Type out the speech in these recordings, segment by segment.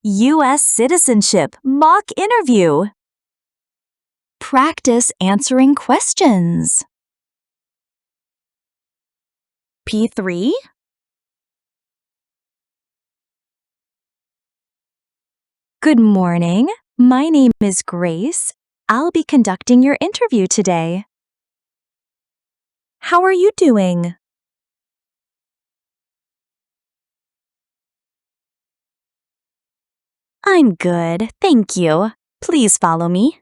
U.S. Citizenship mock interview. Practice answering questions. P3. Good morning. My name is Grace. I'll be conducting your interview today. How are you doing? I'm good, thank you. Please follow me.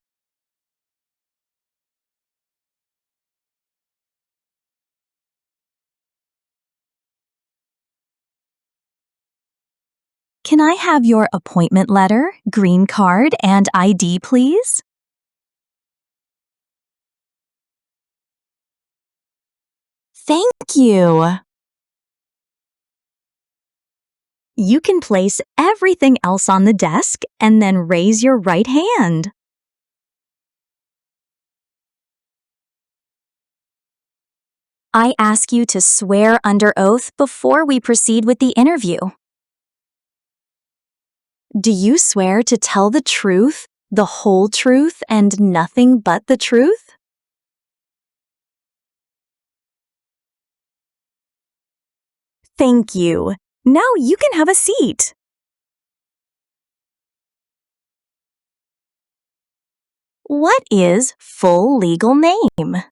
Can I have your appointment letter, green card, and ID, please? Thank you. You can place everything else on the desk and then raise your right hand. I ask you to swear under oath before we proceed with the interview. Do you swear to tell the truth, the whole truth, and nothing but the truth? Thank you. Now you can have a seat. What is full legal name?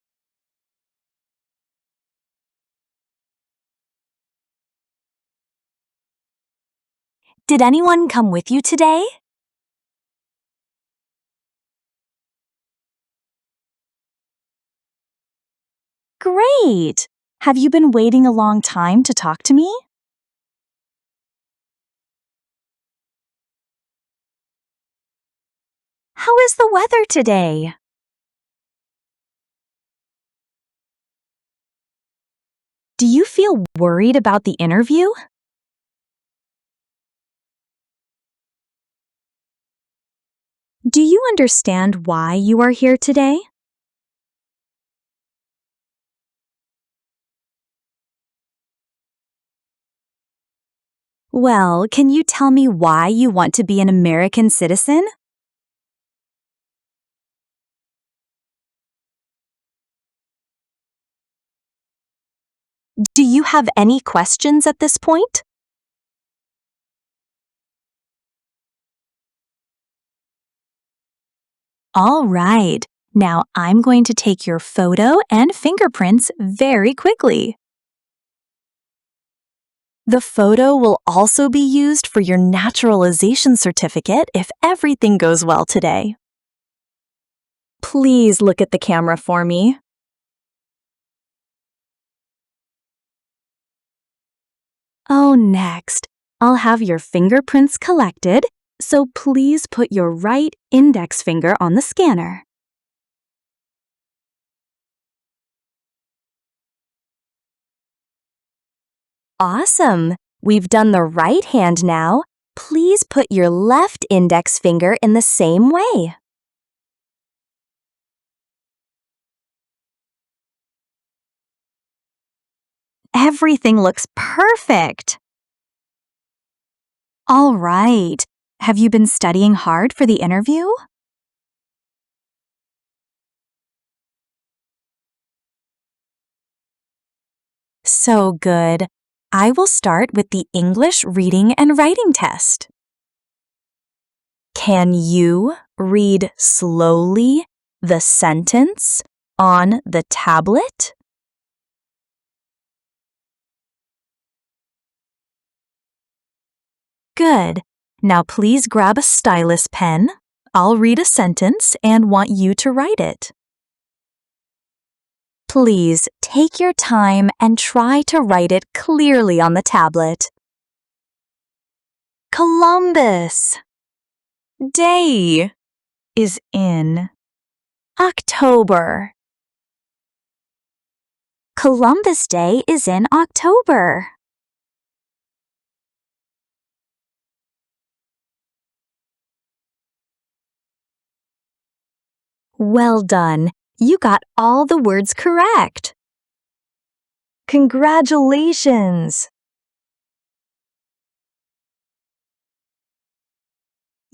Did anyone come with you today? Great! Have you been waiting a long time to talk to me? How is the weather today? Do you feel worried about the interview? Do you understand why you are here today? Well, can you tell me why you want to be an American citizen? Do you have any questions at this point? All right. Now I'm going to take your photo and fingerprints very quickly. The photo will also be used for your naturalization certificate if everything goes well today. Please look at the camera for me. Oh, next, I'll have your fingerprints collected, so please put your right index finger on the scanner. Awesome! We've done the right hand now. Please put your left index finger in the same way. Everything looks perfect! All right. Have you been studying hard for the interview? So good. I will start with the English reading and writing test. Can you read slowly the sentence on the tablet? Good. Now please grab a stylus pen. I'll read a sentence and want you to write it. Please take your time and try to write it clearly on the tablet. Columbus Day is in October. Columbus Day is in October. Well done. You got all the words correct. Congratulations!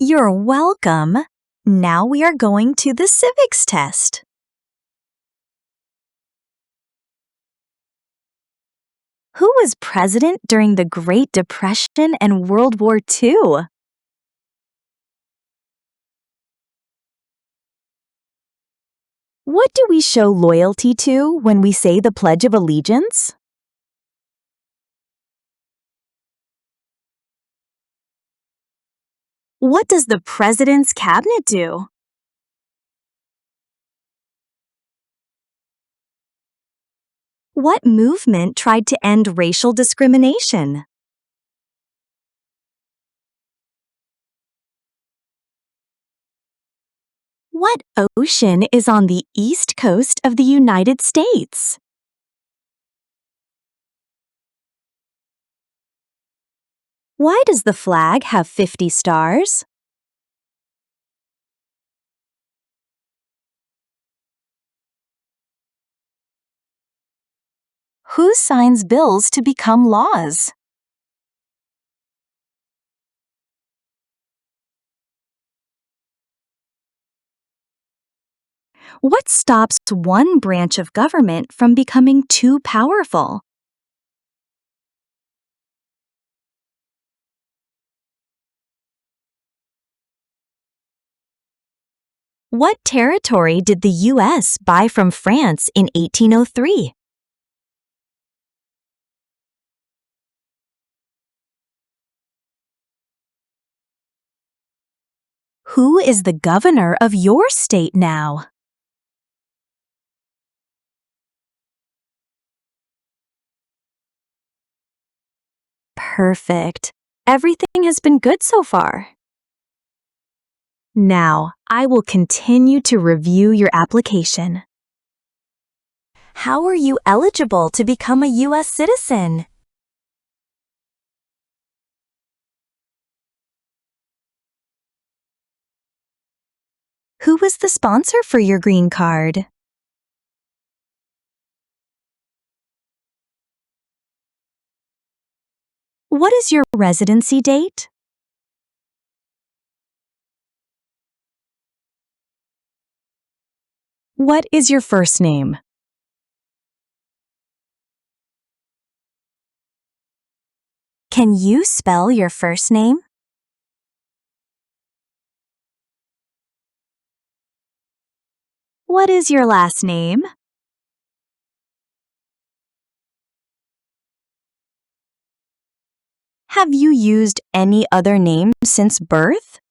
You're welcome. Now we are going to the civics test. Who was president during the Great Depression and World War II? What do we show loyalty to when we say the Pledge of Allegiance? What does the President's Cabinet do? What movement tried to end racial discrimination? What ocean is on the east coast of the United States? Why does the flag have 50 stars? Who signs bills to become laws? What stops one branch of government from becoming too powerful? What territory did the U.S. buy from France in 1803? Who is the governor of your state now? Perfect. Everything has been good so far. Now, I will continue to review your application. How are you eligible to become a U.S. citizen? Who was the sponsor for your green card? What is your residency date? What is your first name? Can you spell your first name? What is your last name? Have you used any other name since birth?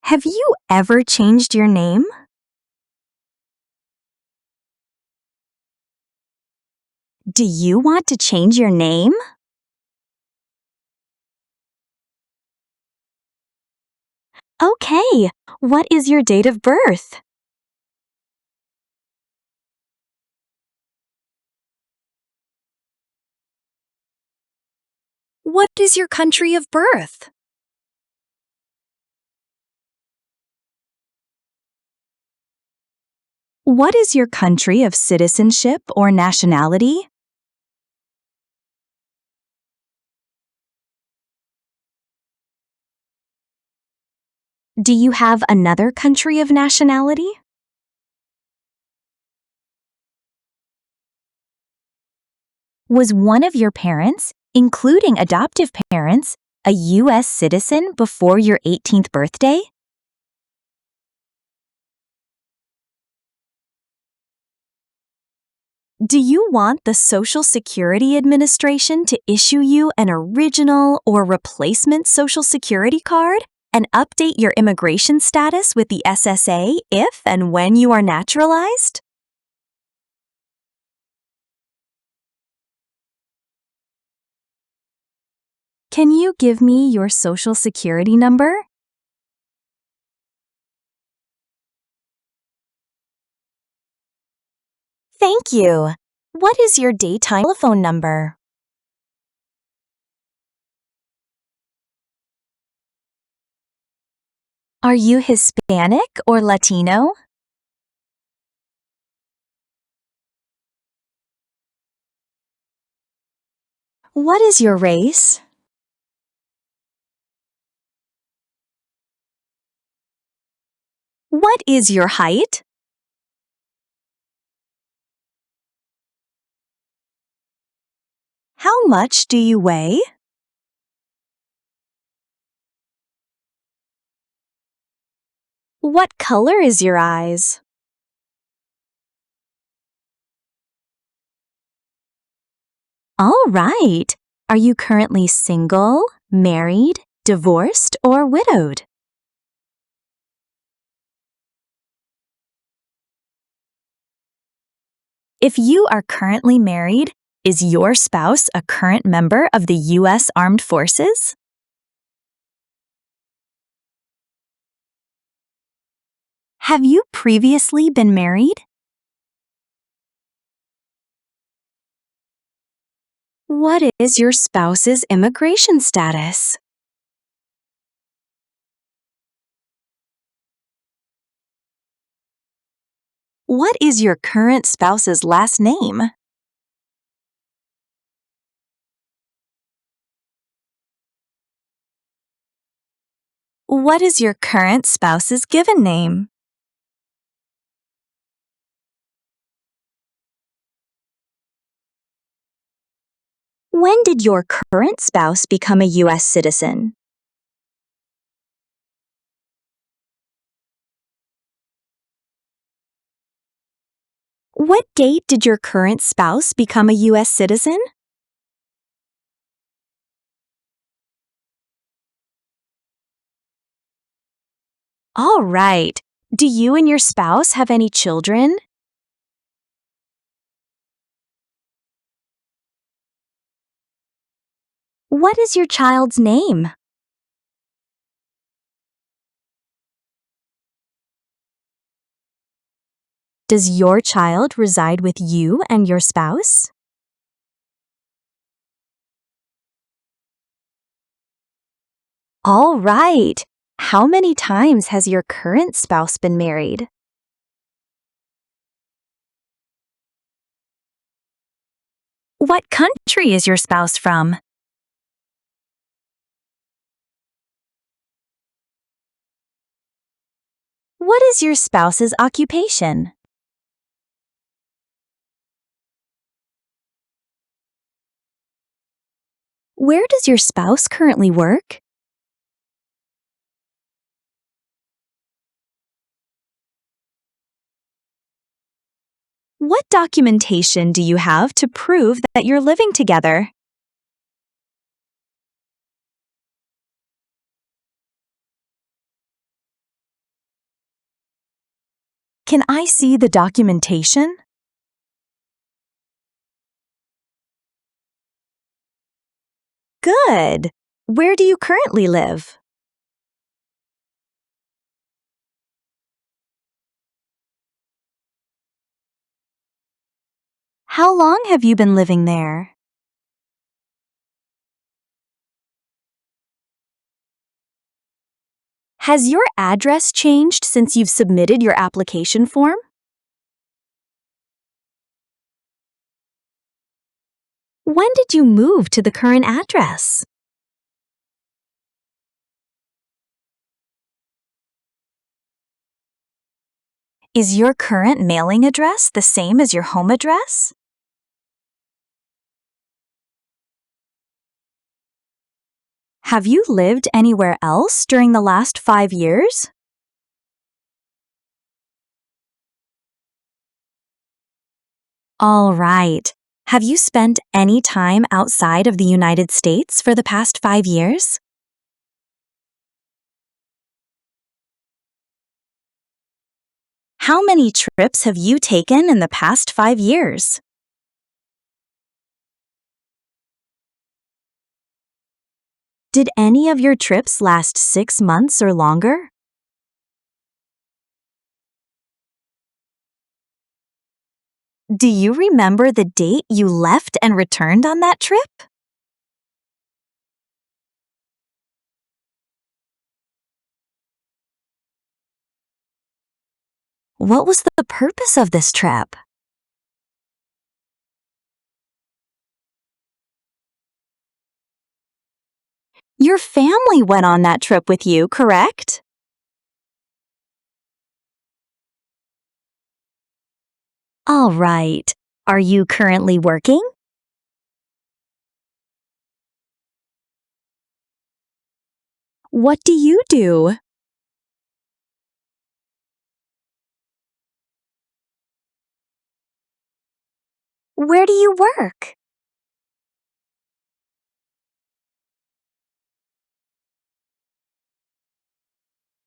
Have you ever changed your name? Do you want to change your name? Okay, what is your date of birth? What is your country of birth? What is your country of citizenship or nationality? Do you have another country of nationality? Was one of your parents, including adoptive parents, a U.S. citizen before your 18th birthday? Do you want the Social Security Administration to issue you an original or replacement Social Security card and update your immigration status with the SSA if and when you are naturalized? Can you give me your Social Security number? Thank you. What is your daytime telephone number? Are you Hispanic or Latino? What is your race? What is your height? How much do you weigh? What color is your eyes? All right. Are you currently single, married, divorced, or widowed? If you are currently married, is your spouse a current member of the U.S. Armed Forces? Have you previously been married? What is your spouse's immigration status? What is your current spouse's last name? What is your current spouse's given name? When did your current spouse become a U.S. citizen? What date did your current spouse become a U.S. citizen? All right. Do you and your spouse have any children? What is your child's name? Does your child reside with you and your spouse? All right. How many times has your current spouse been married? What country is your spouse from? What is your spouse's occupation? Where does your spouse currently work? What documentation do you have to prove that you're living together? Can I see the documentation? Good. Where do you currently live? How long have you been living there? Has your address changed since you've submitted your application form? When did you move to the current address? Is your current mailing address the same as your home address? Have you lived anywhere else during the last 5 years? All right. Have you spent any time outside of the United States for the past 5 years? How many trips have you taken in the past 5 years? Did any of your trips last 6 months or longer? Do you remember the date you left and returned on that trip? What was the purpose of this trip? Your family went on that trip with you, correct? All right. Are you currently working? What do you do? Where do you work?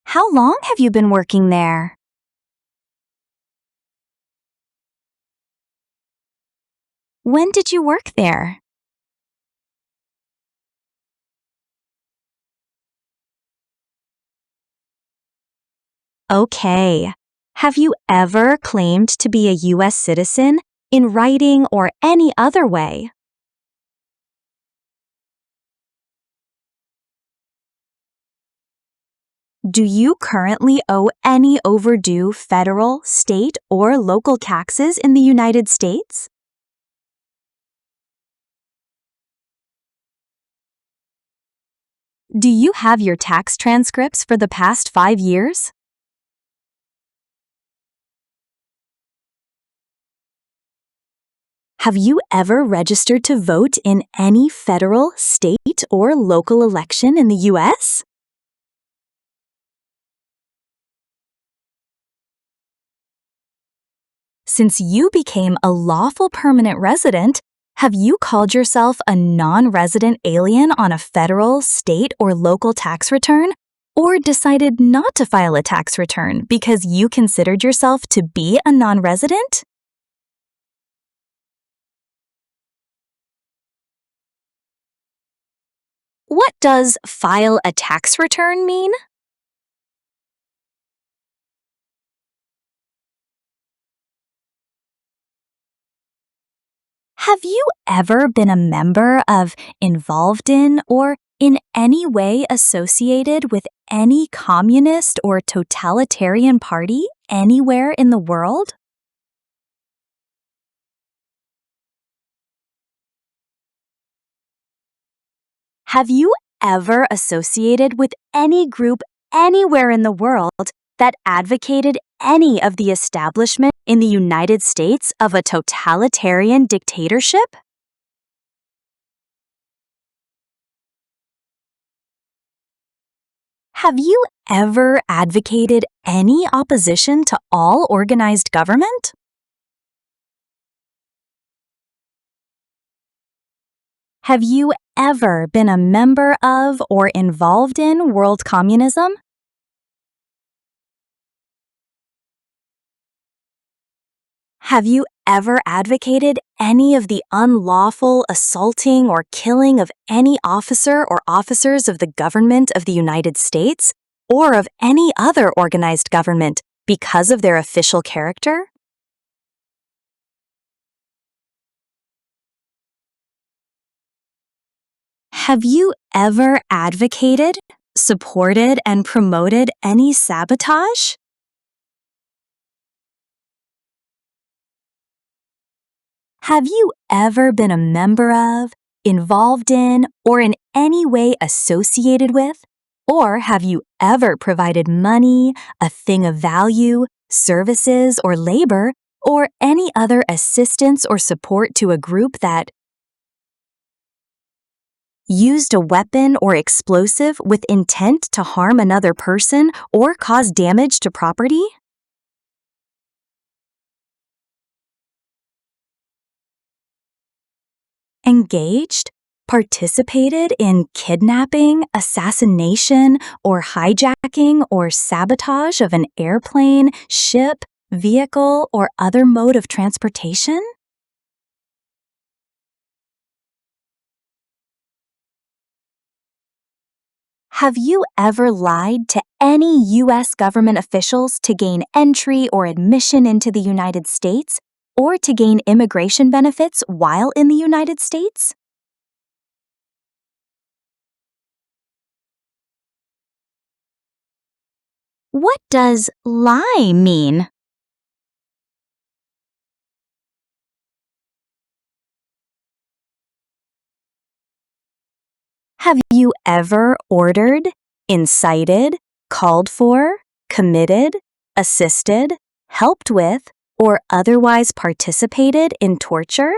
How long have you been working there? When did you work there? Okay. Have you ever claimed to be a U.S. citizen in writing or any other way? Do you currently owe any overdue federal, state, or local taxes in the United States? Do you have your tax transcripts for the past 5 years? Have you ever registered to vote in any federal, state, or local election in the U.S.? Since you became a lawful permanent resident, have you called yourself a non-resident alien on a federal, state, or local tax return? Or decided not to file a tax return because you considered yourself to be a non-resident? What does file a tax return mean? Have you ever been a member of, involved in, or in any way associated with any communist or totalitarian party anywhere in the world? Have you ever associated with any group anywhere in the world that advocated any of the establishment in the United States of a totalitarian dictatorship? Have you ever advocated any opposition to all organized government? Have you ever been a member of or involved in world communism? Have you ever advocated any of the unlawful assaulting or killing of any officer or officers of the government of the United States or of any other organized government because of their official character? Have you ever advocated, supported, and promoted any sabotage? Have you ever been a member of, involved in, or in any way associated with, or have you ever provided money, a thing of value, services, or labor, or any other assistance or support to a group that used a weapon or explosive with intent to harm another person or cause damage to property? Engaged, participated in kidnapping, assassination, or hijacking or sabotage of an airplane, ship, vehicle, or other mode of transportation? Have you ever lied to any U.S. government officials to gain entry or admission into the United States, or to gain immigration benefits while in the United States? What does lie mean? Have you ever ordered, incited, called for, committed, assisted, helped with, or otherwise participated in torture?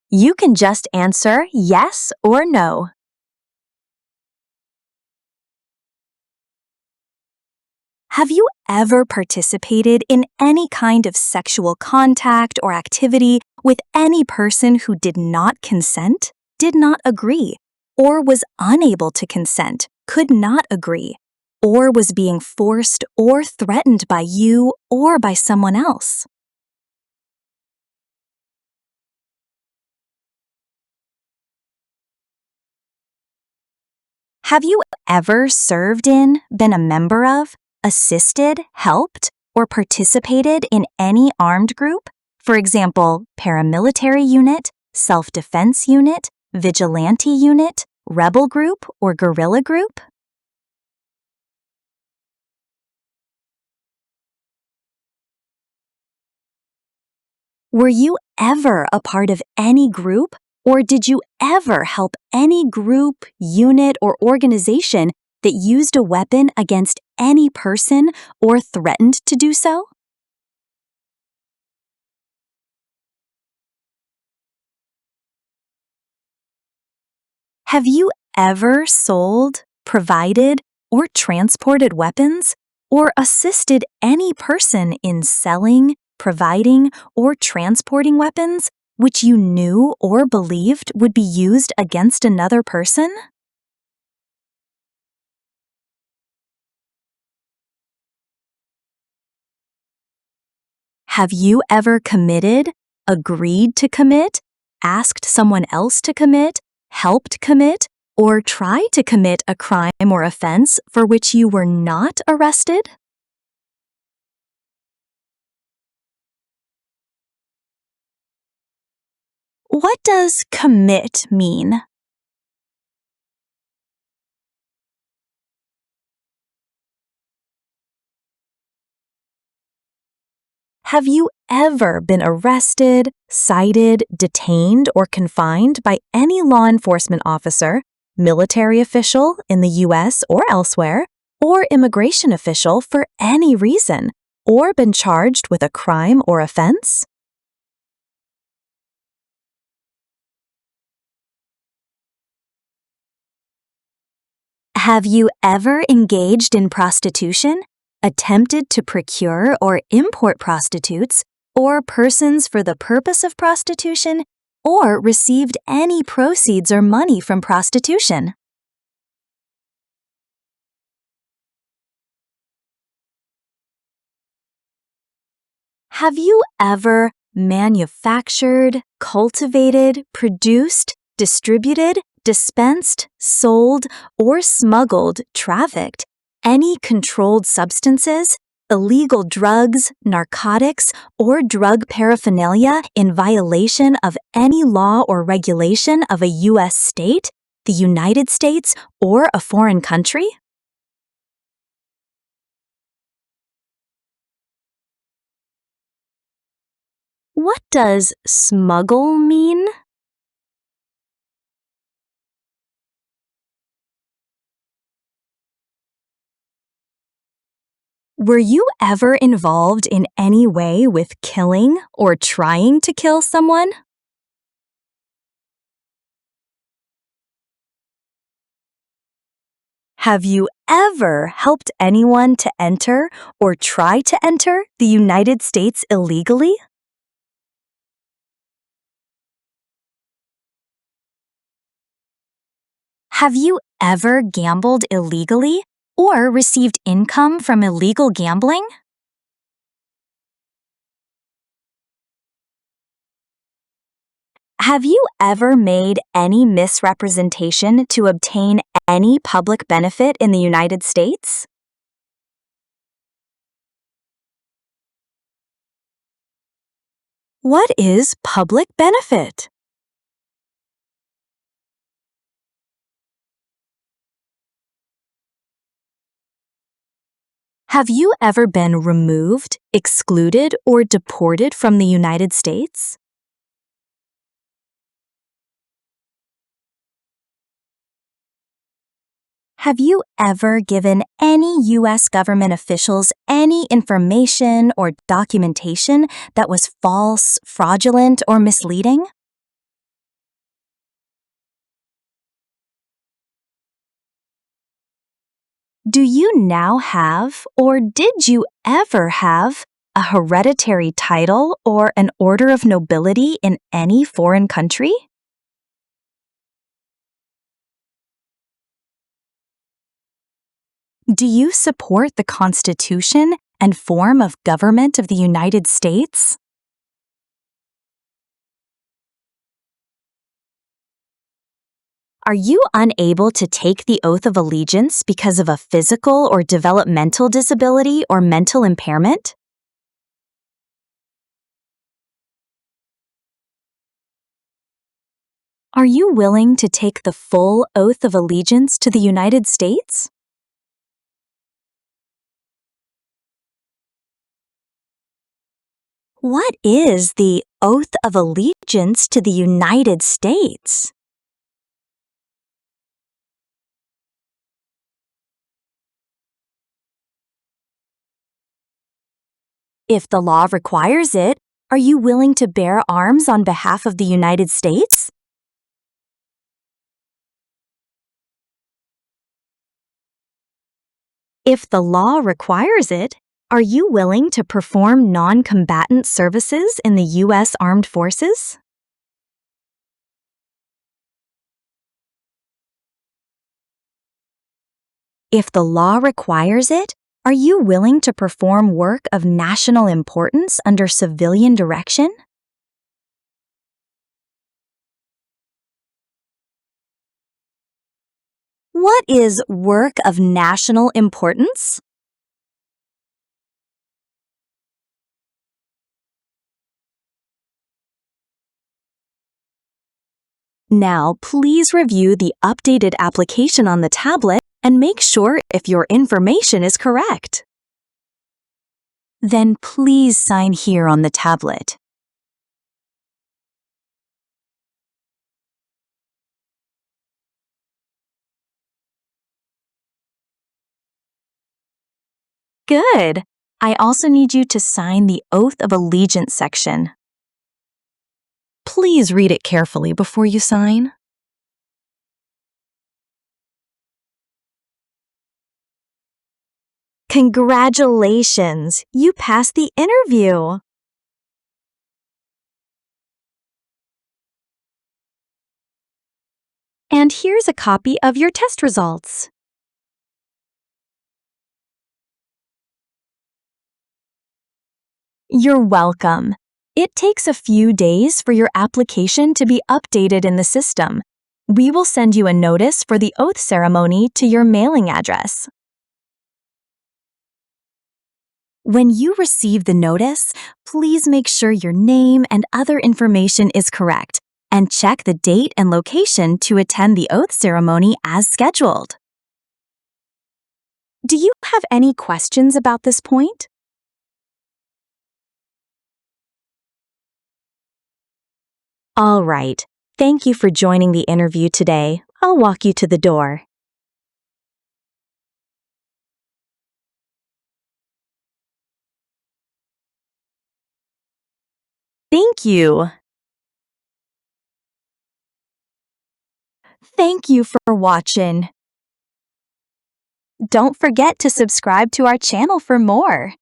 You can just answer yes or no. Have you ever participated in any kind of sexual contact or activity with any person who did not consent, did not agree, or was unable to consent, could not agree, or was being forced or threatened by you or by someone else? Have you ever served in, been a member of, assisted, helped, or participated in any armed group? For example, paramilitary unit, self-defense unit, vigilante unit, rebel group, or guerrilla group? Were you ever a part of any group, or did you ever help any group, unit, or organization that used a weapon against any person or threatened to do so? Have you ever sold, provided, or transported weapons, or assisted any person in selling, providing, or transporting weapons which you knew or believed would be used against another person? Have you ever committed, agreed to commit, asked someone else to commit, helped commit, or tried to commit a crime or offense for which you were not arrested? What does commit mean? Have you ever been arrested, cited, detained, or confined by any law enforcement officer, military official in the US or elsewhere, or immigration official for any reason, or been charged with a crime or offense? Have you ever engaged in prostitution, attempted to procure or import prostitutes, or persons for the purpose of prostitution, or received any proceeds or money from prostitution? Have you ever manufactured, cultivated, produced, distributed, dispensed, sold, or smuggled, trafficked any controlled substances, illegal drugs, narcotics, or drug paraphernalia in violation of any law or regulation of a U.S. state, the United States, or a foreign country? What does smuggle mean? Were you ever involved in any way with killing or trying to kill someone? Have you ever helped anyone to enter or try to enter the United States illegally? Have you ever gambled illegally or received income from illegal gambling? Have you ever made any misrepresentation to obtain any public benefit in the United States? What is public benefit? Have you ever been removed, excluded, or deported from the United States? Have you ever given any U.S. government officials any information or documentation that was false, fraudulent, or misleading? Do you now have, or did you ever have, a hereditary title or an order of nobility in any foreign country? Do you support the Constitution and form of government of the United States? Are you unable to take the oath of allegiance because of a physical or developmental disability or mental impairment? Are you willing to take the full oath of allegiance to the United States? What is the oath of allegiance to the United States? If the law requires it, are you willing to bear arms on behalf of the United States? If the law requires it, are you willing to perform non-combatant services in the U.S. Armed Forces? If the law requires it, are you willing to perform work of national importance under civilian direction? What is work of national importance? Now, please review the updated application on the tablet and make sure if your information is correct. Then please sign here on the tablet. Good. I also need you to sign the Oath of Allegiance section. Please read it carefully before you sign. Congratulations! You passed the interview! And here's a copy of your test results. You're welcome. It takes a few days for your application to be updated in the system. We will send you a notice for the oath ceremony to your mailing address. When you receive the notice, please make sure your name and other information is correct, and check the date and location to attend the oath ceremony as scheduled. Do you have any questions about this point? All right. Thank you for joining the interview today. I'll walk you to the door. Thank you. Thank you for watching. Don't forget to subscribe to our channel for more.